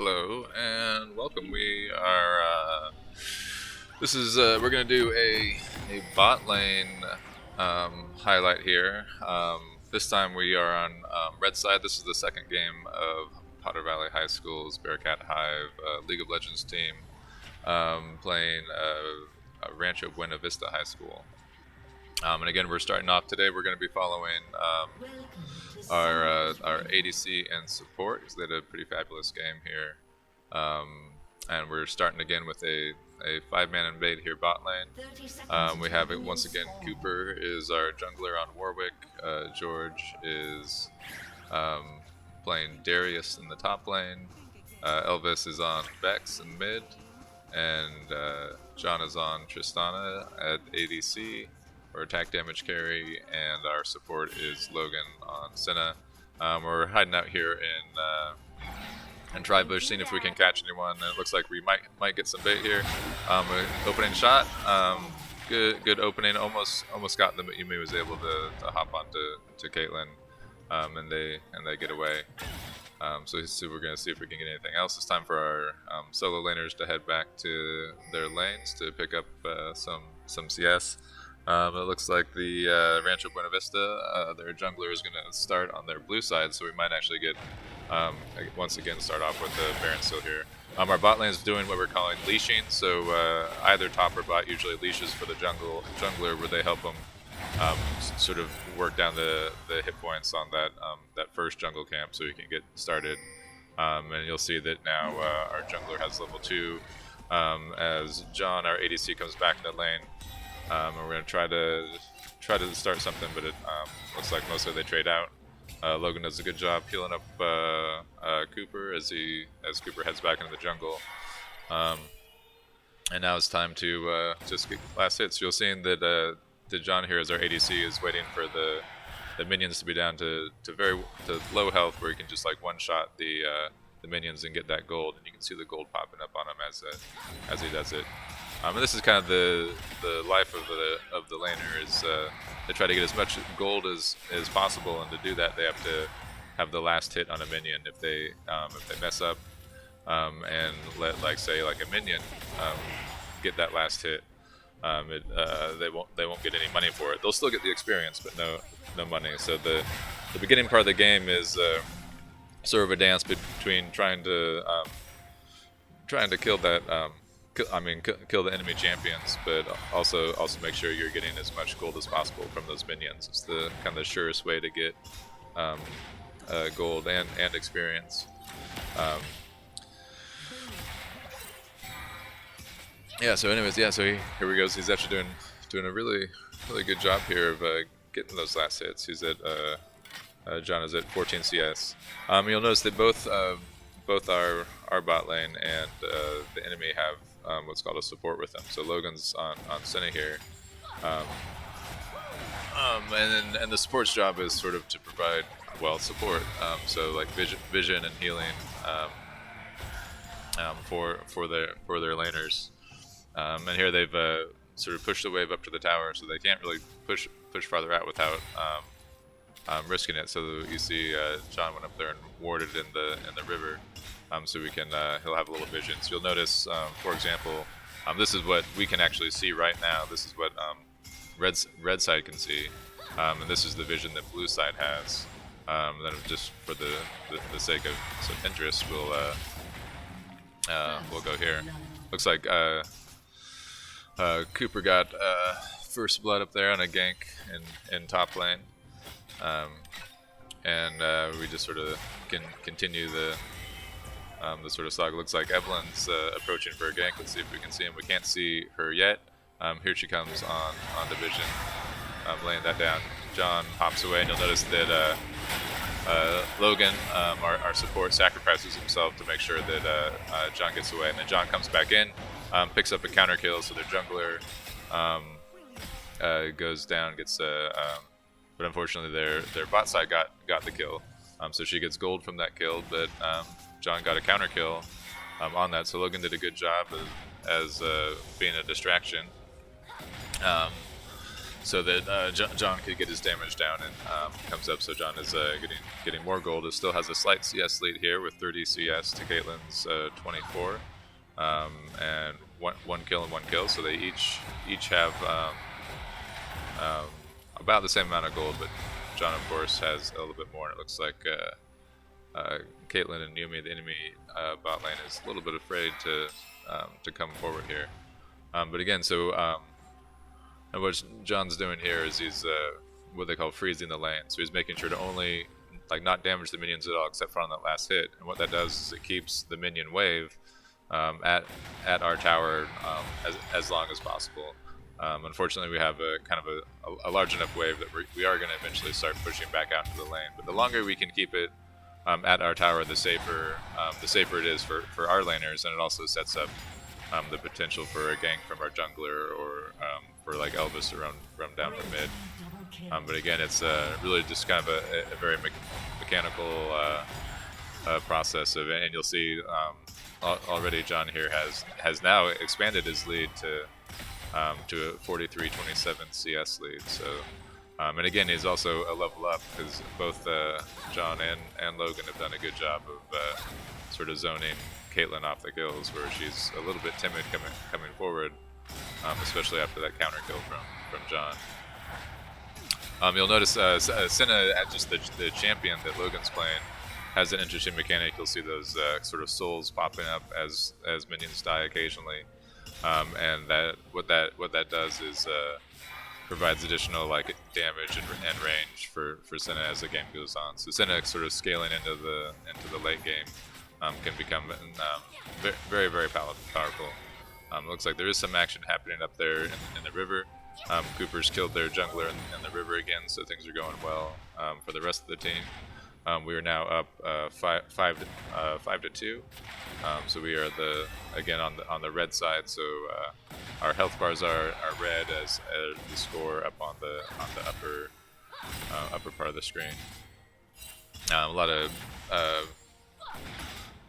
Hello and welcome. We're gonna do a bot lane highlight here. This time we are on red side. This is the second game of Potter Valley High School's Bearcat Hive League of Legends team playing Rancho Bueno Vista High School. And again, we're starting off today. We're going to be following our ADC and support, because they had a pretty fabulous game here. And we're starting again with a 5-man invade here bot lane. We have it once again. Cooper is our jungler on Warwick. George is playing Darius in the top lane. Elvis is on Vex in mid, and John is on Tristana at ADC or attack damage carry, and our support is Logan on Senna. We're hiding out here in Tri-Bush, seeing if we can catch anyone. It looks like we might get some bait here. Opening shot, good opening. Almost got them, but Yumi was able to hop onto Caitlyn, and they get away. So we're gonna see if we can get anything else. It's time for our solo laners to head back to their lanes to pick up some CS. It looks like the Rancho Buena Vista, their jungler is going to start on their blue side, so we might actually get, once again, start off with the Baron still here. Our bot lane is doing what we're calling leashing, so either top or bot usually leashes for the jungler, where they help them sort of work down the hit points on that first jungle camp so you can get started. And you'll see that now our jungler has level 2, as John, our ADC, comes back in the lane. And we're going to try to start something, but it looks like mostly they trade out. Logan does a good job healing up Cooper as Cooper heads back into the jungle. And now it's time to just get last hits. You'll see that John here, as our ADC, is waiting for the minions to be down to low health, where he can just like one-shot the minions and get that gold. And you can see the gold popping up on him as he does it. And this is kind of the life of the laner, is to try to get as much gold as possible, and to do that they have to have the last hit on a minion. If they mess up and let say a minion get that last hit, they won't get any money for it. They'll still get the experience, but no money. So the beginning part of the game is sort of a dance between trying to kill that. Kill the enemy champions, but also make sure you're getting as much gold as possible from those minions. It's the kind of the surest way to get gold and experience. So anyways, so here we go. So he's actually doing a really good job here of getting those last hits. He's at John is at 14 CS. You'll notice that both our bot lane and the enemy have what's called a support with them. So Logan's on Senna here, and the support's job is sort of to provide support. So like vision and healing for their laners. And here they've sort of pushed the wave up to the tower, so they can't really push farther out without risking it. So you see John went up there and warded in the river. So we can he'll have a little vision. So you'll notice, for example, this is what we can actually see right now. This is what red side can see, and this is the vision that blue side has. Then just for the sake of some interest, we'll go here. Looks like Cooper got first blood up there on a gank in top lane, and we just sort of can continue the sort of saga. Looks like Evelyn's approaching for a gank. Let's see if we can see him. We can't see her yet. Here she comes on the vision, laying that down. John hops away, and you'll notice that Logan, our support, sacrifices himself to make sure that John gets away. And then John comes back in, picks up a counter kill, so their jungler goes down, gets but unfortunately their bot side got the kill. So she gets gold from that kill, but John got a counter kill on that, so Logan did a good job as being a distraction. so that John could get his damage down and comes up. So John is getting more gold. It still has a slight CS lead here with 30 CS to Caitlyn's 24, and one kill and one kill. So they each have about the same amount of gold, but John of course has a little bit more. And it looks like Caitlyn and Yumi, the enemy bot lane, is a little bit afraid to come forward here. But again, so and what John's doing here is he's what they call freezing the lane. So he's making sure to only not damage the minions at all, except for on that last hit. And what that does is it keeps the minion wave at our tower as long as possible. Unfortunately, we have a kind of a large enough wave that we are going to eventually start pushing back out to the lane. But the longer we can keep it at our tower, the safer it is for our laners, and it also sets up the potential for a gank from our jungler or for like Elvis to run down from mid. But again, it's really just kind of a very mechanical process of it, and you'll see already John here has now expanded his lead to a 43-27 CS lead. So and again, he's also a level up because both John and Logan have done a good job of sort of zoning Caitlyn off the kills, where she's a little bit timid coming forward, especially after that counter kill from John. You'll notice Senna, at just the champion that Logan's playing, has an interesting mechanic. You'll see those sort of souls popping up as minions die occasionally, and what that does is provides additional damage and range for Senna as the game goes on. So Senna sort of scaling into the late game can become very, very powerful. Looks like there is some action happening up there in the river. Cooper's killed their jungler in the river again, so things are going well for the rest of the team. We are now up 5 to 2. So we are again on the red side. So our health bars are red as the score up on the upper part of the screen. A lot of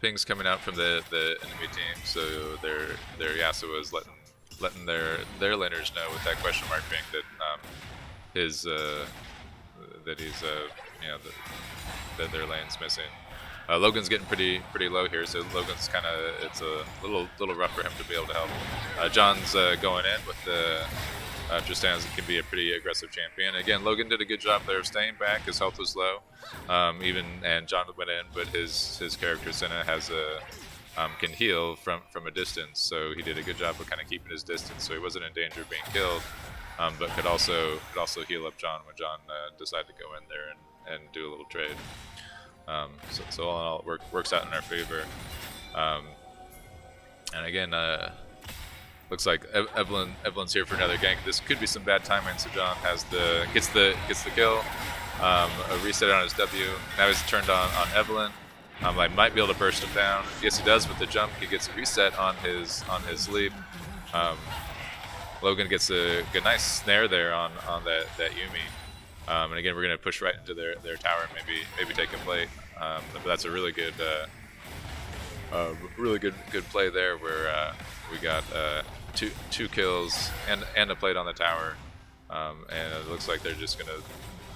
pings coming out from the enemy team. So their Yasuo is letting their laners know with that question mark ping that that their lane's missing. Logan's getting pretty low here, so Logan's it's a little rough for him to be able to help. John's going in with the Tristan can be a pretty aggressive champion. Again, Logan did a good job there of staying back. His health was low, and John went in, but his character Senna can heal from a distance, so he did a good job of kind of keeping his distance, so he wasn't in danger of being killed, but could also heal up John when John decided to go in there and do a little trade. So all in all, it works out in our favor. And again, looks like Evelyn's here for another gank. This could be some bad timing. So John gets the kill, a reset on his W. Now he's turned on Evelyn. I might be able to burst him down. Yes, he does with the jump. He gets a reset on his leap. Logan gets a nice snare there on that Yumi. And again, we're going to push right into their tower and maybe take a plate. But that's a really good play there, where we got two kills and a plate on the tower, and it looks like they're just going to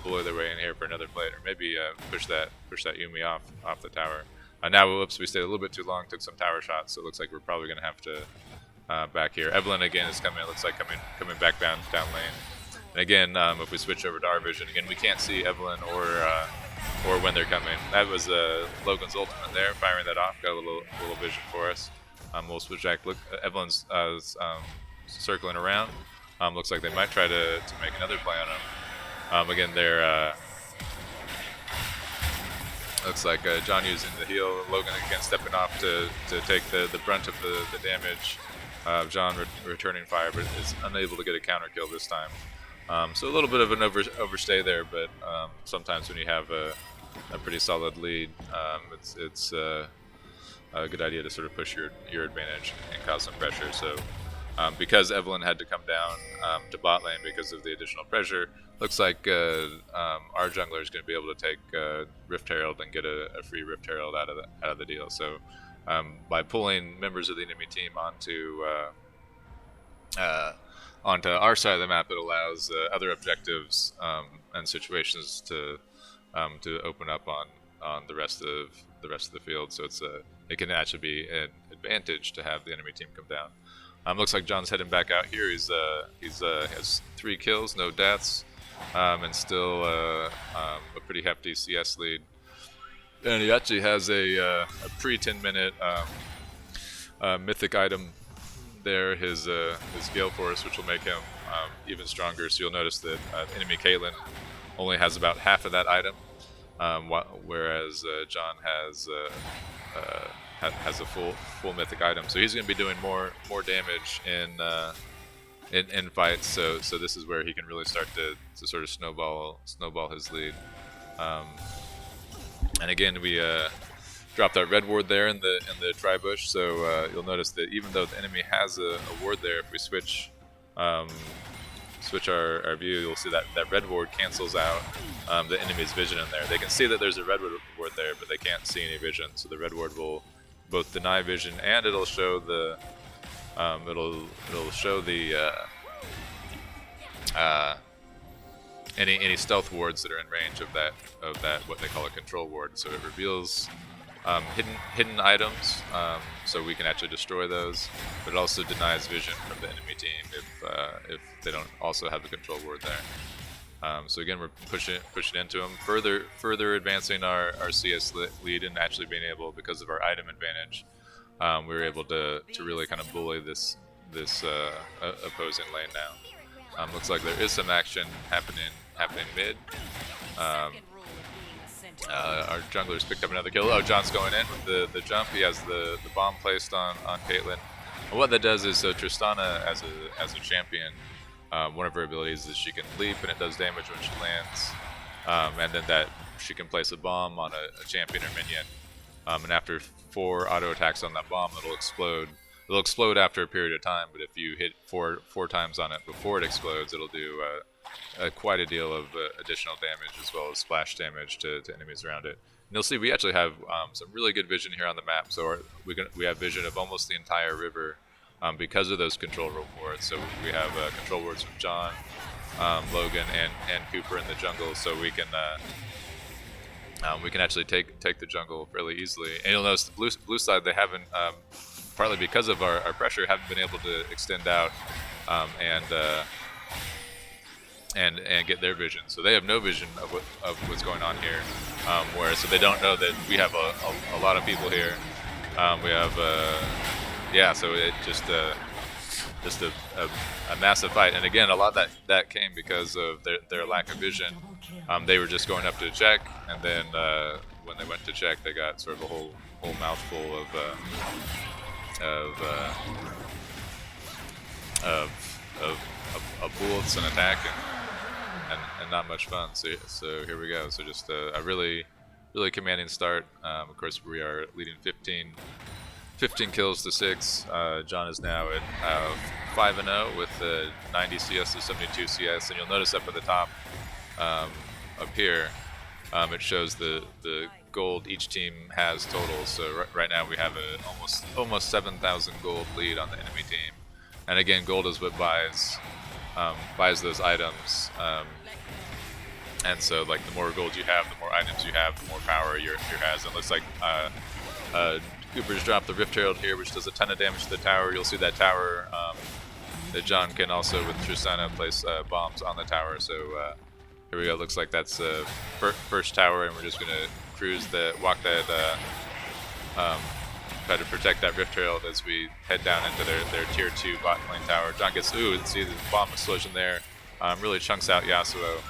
blow their way in here for another plate, or maybe push that Yumi off the tower. Now, whoops, we stayed a little bit too long, took some tower shots, so it looks like we're probably going to have to back here. Evelyn again is coming. It looks like coming back down lane. And again, if we switch over to our vision, again, we can't see Evelyn or when they're coming. That was Logan's ultimate there, firing that off. Got a little vision for us. We'll switch back. Look, Evelyn's circling around. Looks like they might try to make another play on him. Again, they're looks like John using the heal. Logan again stepping off to take the brunt of the damage. John returning fire, but is unable to get a counter kill this time. So a little bit of an overstay there, but sometimes when you have a pretty solid lead, it's a good idea to sort of push your advantage and cause some pressure. So because Evelyn had to come down to bot lane because of the additional pressure, looks like our jungler is going to be able to take Rift Herald and get a free Rift Herald out of the deal. So onto our side of the map, it allows other objectives and situations to open up on the rest of the field. So it can actually be an advantage to have the enemy team come down. Looks like John's heading back out here. He's has 3 kills, no deaths, and still a pretty hefty CS lead. And he actually has a pre-10-minute mythic item there, his Gale Force, which will make him even stronger. So you'll notice that enemy Caitlyn only has about half of that item, whereas John has a full mythic item. So he's going to be doing more damage in fights. So this is where he can really start to sort of snowball his lead. And again, we dropped our red ward there in the tri-bush, so you'll notice that even though the enemy has a ward there, if we switch our view, you'll see that red ward cancels out the enemy's vision in there. They can see that there's a red ward there, but they can't see any vision, so the red ward will both deny vision and it'll show the any stealth wards that are in range of that what they call a control ward. So it reveals hidden items, so we can actually destroy those. But it also denies vision from the enemy team if they don't also have the control ward there. So again, we're pushing into them, further advancing our CS lead, and actually being able, because of our item advantage, we were able to really kind of bully this opposing lane now. Looks like there is some action happening mid. Our jungler's picked up another kill. Oh, John's going in with the jump. He has the bomb placed on Caitlyn. And what that does is, so Tristana as a champion, one of her abilities is she can leap and it does damage when she lands, and then that she can place a bomb on a champion or minion, and after 4 auto attacks on that bomb, it'll explode. It'll explode after a period of time, but if you hit four times on it before it explodes, it'll do quite a deal of additional damage, as well as splash damage to enemies around it. And you'll see we actually have some really good vision here on the map, so we have vision of almost the entire river because of those control wards. So we have control wards from John, Logan, and Cooper in the jungle, so we can actually take the jungle fairly easily. And you'll notice the blue side, they haven't, partly because of our pressure, haven't been able to extend out and get their vision. So they have no vision of what's going on here, so they don't know that we have a lot of people here. We have so it just a massive fight. And again, a lot of that came because of their lack of vision. They were just going up to check, and then when they went to check, they got sort of a whole mouthful of bullets and attack, and not much fun. So here we go. So just a really commanding start. Of course, we are leading 15 kills to 6. John is now at 5-0 with 90 CS to 72 CS, and you'll notice up at the top, up here, it shows the gold each team has total. So right now we have a almost 7,000 gold lead on the enemy team, and again, gold is what buys those items. And so, like, the more gold you have, the more items you have, the more power your has. And it looks like Cooper's dropped the Rift Herald here, which does a ton of damage to the tower. You'll see that tower that John can also, with Tristana, place bombs on the tower. So here we go. Looks like that's the first tower, and we're just going to walk that, try to protect that Rift Herald as we head down into their tier 2 bot lane tower. John gets, see the bomb explosion there, really chunks out Yasuo,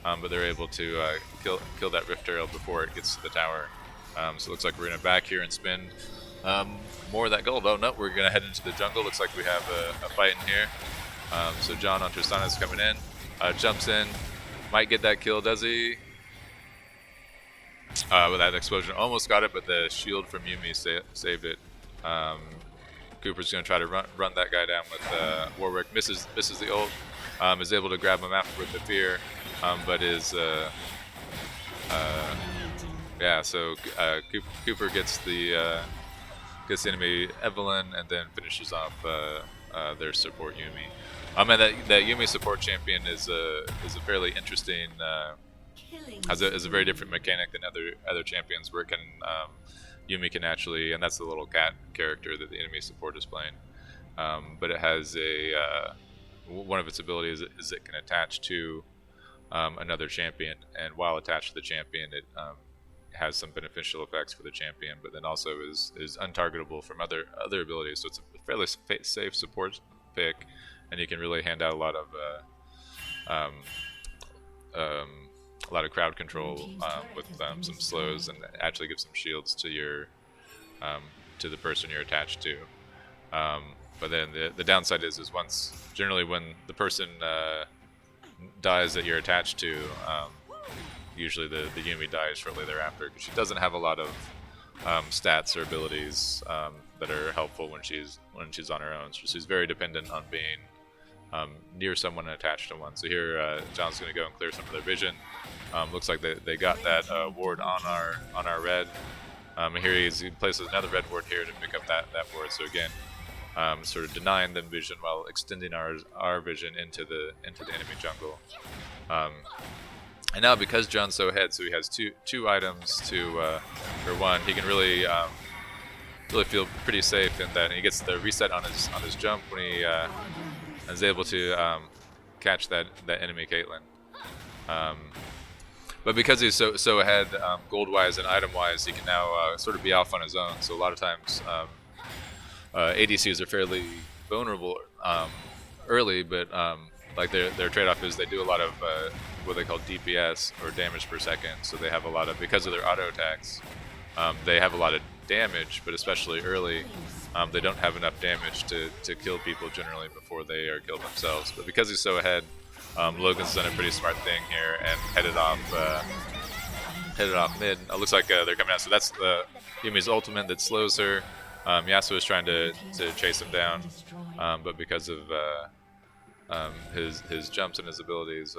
but they're able to kill that Rift Herald before it gets to the tower. So it looks like we're going to back here and spend more of that gold. Oh no, we're going to head into the jungle. Looks like we have a fight in here. So John on Tristana is coming in, jumps in, might get that kill, does he? With that explosion, almost got it, but the shield from Yumi saved it. Cooper's going to try to run that guy down with Warwick. Misses the ult, is able to grab him afterward with the fear, but is so Cooper gets the enemy Evelyn, and then finishes off their support Yumi. And that Yumi support champion is a fairly interesting. Has a very different mechanic than other champions, where it can Yumi can actually, and that's the little cat character that the enemy support is playing. But it has one of its abilities is it can attach to another champion, and while attached to the champion, it has some beneficial effects for the champion, but then also is untargetable from other abilities. So it's a fairly safe support pick, and you can really hand out a lot of crowd control with some slows, and actually give some shields to your to the person you're attached to. But then the downside is generally when the person dies that you're attached to, usually the Yumi dies shortly thereafter, because she doesn't have a lot of stats or abilities that are helpful when she's on her own. So she's very dependent on being near someone and attached to one. So here John's going to go and clear some of their vision. Looks like they got that ward on our red. And here he places another red ward here to pick up that ward. So again, sort of denying them vision while extending our vision into the enemy jungle. And now because John's so ahead, so he has two items for one, he can really feel pretty safe in that, and he gets the reset on his jump when he is able to catch that enemy Caitlyn. But because he's so ahead, gold wise and item wise, he can now sort of be off on his own. So a lot of times ADCs are fairly vulnerable early, but like their trade-off is they do a lot of what they call DPS, or damage per second. So they have a lot of, because of their auto attacks, they have a lot of damage, but especially early, they don't have enough damage to kill people generally before they are killed themselves. But because he's so ahead, Logan's done a pretty smart thing here and headed off mid. It looks like they're coming out. So that's Yumi's ultimate that slows her. Yasuo is trying to chase him down, but because of his jumps and his abilities,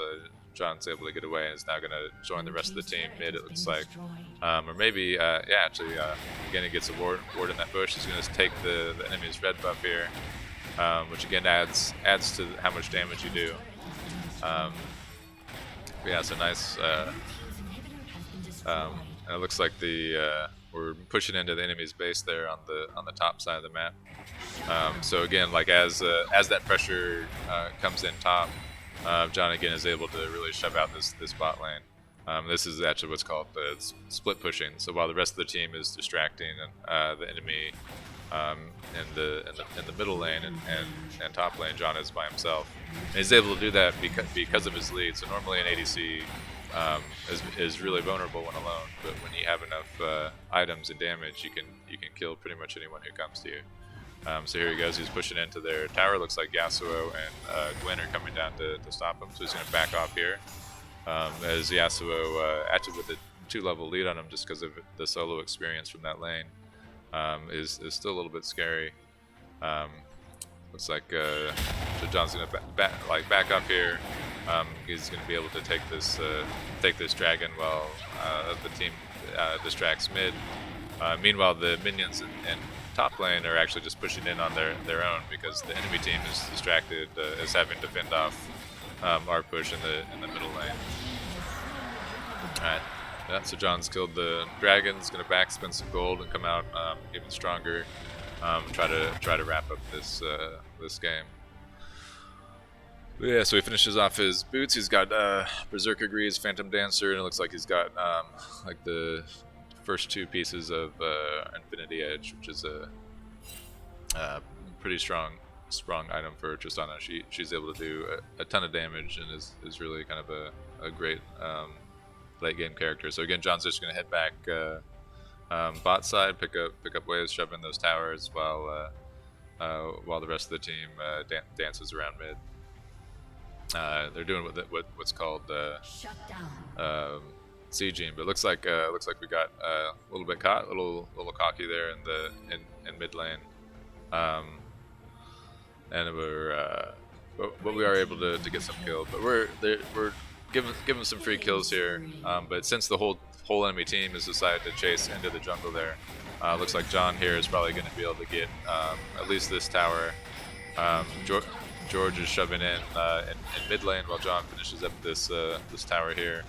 John's able to get away and is now going to join the rest of the team mid, it looks like. Or maybe, actually, again, he gets a ward in that bush. He's going to take the enemy's red buff here, which again adds to how much damage you do. Yeah, so nice. And it looks like we're pushing into the enemy's base there on the top side of the map. So again, like as that pressure comes in top, John again is able to really shove out this bot lane. This is actually what's called split pushing. So while the rest of the team is distracting the enemy in the middle lane and top lane, John is by himself. And he's able to do that because of his lead. So normally an ADC is really vulnerable when alone, but when you have enough items and damage, you can kill pretty much anyone who comes to you. So here he goes, he's pushing into their tower. Looks like Yasuo and Gwen are coming down to stop him, so he's going to back off here. As Yasuo, actually with a 2-level lead on him just because of the solo experience from that lane, is still a little bit scary. Looks like so John's going to back up here. He's going to be able to take this dragon while the team distracts mid. Meanwhile, the minions in top lane are actually just pushing in on their own, because the enemy team is distracted, is having to fend off our push in the middle lane. Alright, yeah, so John's killed the dragon. He's going to back spend some gold and come out even stronger. Try to wrap up this game. But yeah, so he finishes off his boots. He's got Berserker Greaves, Phantom Dancer, and it looks like he's got like the first 2 pieces of Infinity Edge, which is a pretty strong item for Tristana. She's able to do a ton of damage and is really kind of a great late game character. So again, John's just going to head back bot side, pick up waves, shove in those towers while the rest of the team dances around mid. They're doing what's called sieging, but looks like we got a little bit caught, a little cocky there in mid lane, and but we are able to get some kills. But we're giving some free kills here. But since the whole enemy team has decided to chase into the jungle there, looks like John here is probably going to be able to get at least this tower. George is shoving in mid lane while John finishes up this this tower here.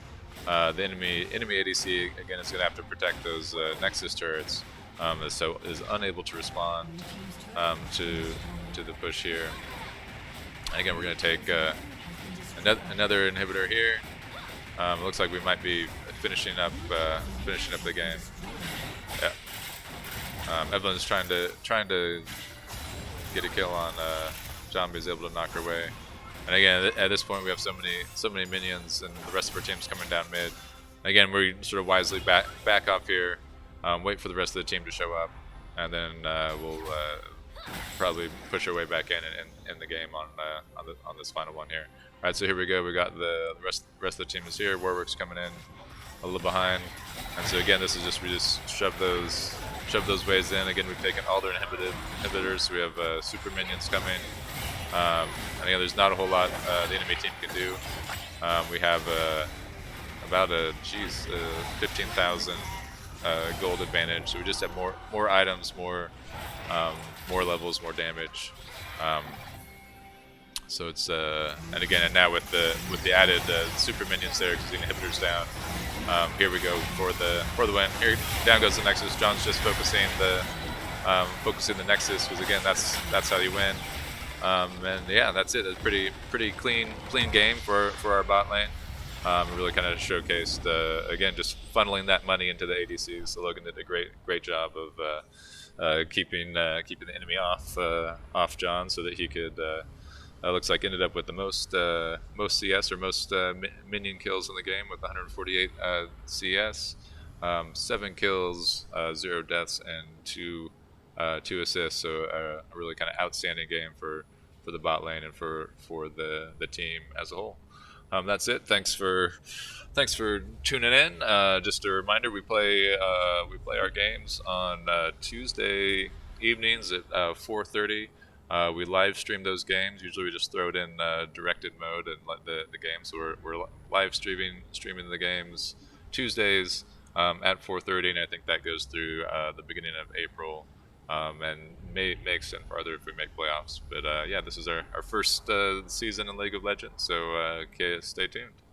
The enemy ADC again is going to have to protect those Nexus turrets, so is unable to respond to the push here. And again, we're going to take another inhibitor here. It looks like we might be finishing up the game. Yeah. Evelyn's trying to get a kill on Zombie is able to knock her away. And again, at this point we have so many minions, and the rest of our team's coming down mid. Again, we sort of wisely back off here, wait for the rest of the team to show up, and then we'll probably push our way back in the game on this final one here. All right, so here we go. We got the rest of the team is here. Warwick's coming in a little behind, and so again, this is just we just shove those waves in. Again, we've taken all their inhibitors. So we have super minions coming. And again, there's not a whole lot the enemy team can do. We have about 15,000 gold advantage. So we just have more items, more levels, more damage. So it's and again, and now with the added super minions there because the inhibitor's down. Here we go for the win. Here down goes the Nexus. John's just focusing the Nexus because again that's how you win. And yeah, that's it. It's pretty clean game for our bot lane. Really kind of showcased again just funneling that money into the ADCs. So Logan did a great job of keeping the enemy off John so that he could. Looks like ended up with the most CS or most minion kills in the game with 148 CS, 7 kills, 0 deaths, and 2 assists. So a really kind of outstanding game for the bot lane and for the team as a whole. That's it. Thanks for tuning in. Just a reminder, we play our games on Tuesday evenings at 4:30. We live stream those games. Usually we just throw it in directed mode and let the game. So we're live streaming the games Tuesdays at 4:30, and I think that goes through the beginning of April, and may extend farther if we make playoffs. But yeah, this is our first season in League of Legends, so stay tuned.